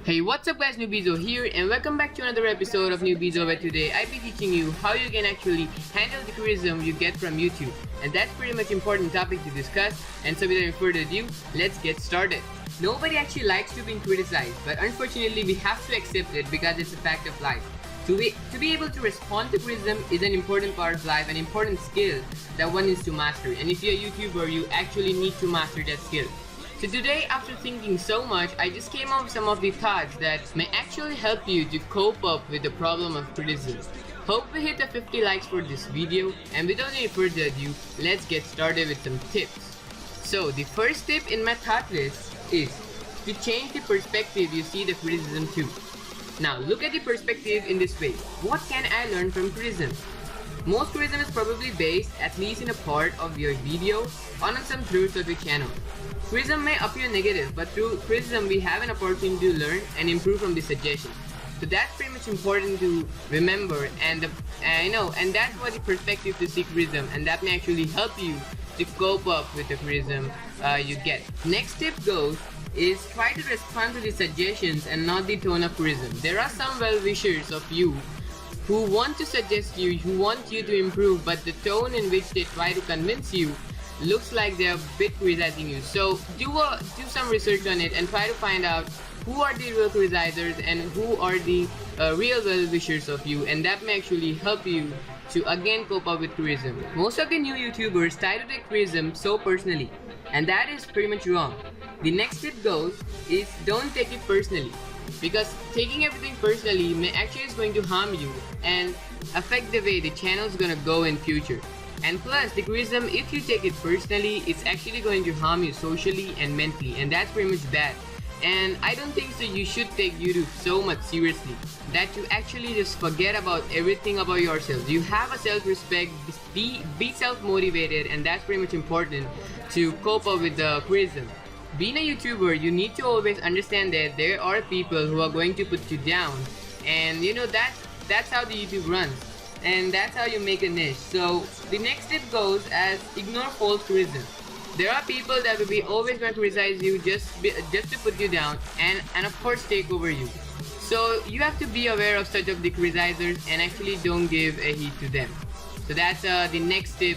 Hey, what's up guys, Newbiezo here and welcome back to another episode of Newbiezo, where today I'll be teaching you how you can actually handle the criticism you get from YouTube. And that's pretty much important topic to discuss, and so without any further ado, let's get started. Nobody actually likes to be criticized, but unfortunately we have to accept it because it's a fact of life. To be able to respond to criticism is an important part of life, an important skill that one needs to master. And if you're a YouTuber, you actually need to master that skill. So today, after thinking so much, I just came up with some of the thoughts that may actually help you to cope up with the problem of criticism. Hope we hit the 50 likes for this video, and without any further ado, let's get started with some tips. So the first tip in my thought list is to change the perspective you see the criticism to. Now look at the perspective in this way. What can I learn from criticism? Most criticism is probably based, at least in a part of your video, on some truths of your channel. Criticism may appear negative, but through criticism we have an opportunity to learn and improve from the suggestions. So that's pretty much important to remember, and that's what the perspective to see criticism, and that may actually help you to cope up with the criticism you get. Next tip is try to respond to the suggestions and not the tone of criticism. There are some well-wishers of you who want to suggest you, who want you to improve, but the tone in which they try to convince you looks like they're a bit criticizing you. So do some research on it and try to find out who are the real criticizers and who are the real well-wishers of you, and that may actually help you to again cope up with criticism. Most of the new YouTubers try to take criticism so personally, and that is pretty much wrong. The next tip is don't take it personally, because taking everything personally may actually is going to harm you and affect the way the channel is gonna go in future. And plus, the criticism, if you take it personally, it's actually going to harm you socially and mentally, and that's pretty much bad. And I don't think so you should take YouTube so much seriously that you actually just forget about everything about yourself. You have a self-respect, be self-motivated, and that's pretty much important to cope up with the criticism. Being a YouTuber, you need to always understand that there are people who are going to put you down, and that's how the YouTube runs. And that's how you make a niche. So the next tip goes as ignore false criticism. There are people that will be always going to criticize you just to put you down and of course take over you. So you have to be aware of such of the criticizers and actually don't give a heed to them. So that's the next tip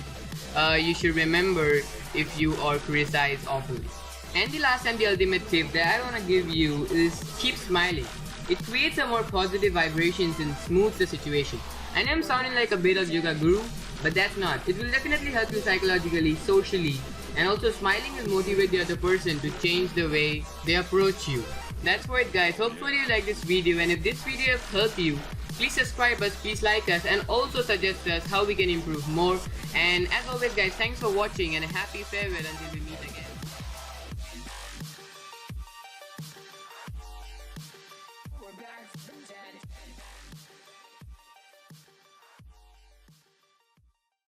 you should remember if you are criticized awfully. And the last and the ultimate tip that I want to give you is keep smiling. It creates a more positive vibrations and smooths the situation. I know I'm sounding like a bit of yoga guru, but that's not. It will definitely help you psychologically, socially, and also smiling will motivate the other person to change the way they approach you. That's for it guys. Hopefully you like this video, and if this video helped you, please subscribe us, please like us, and also suggest us how we can improve more. And as always guys, thanks for watching and a happy farewell until we meet again.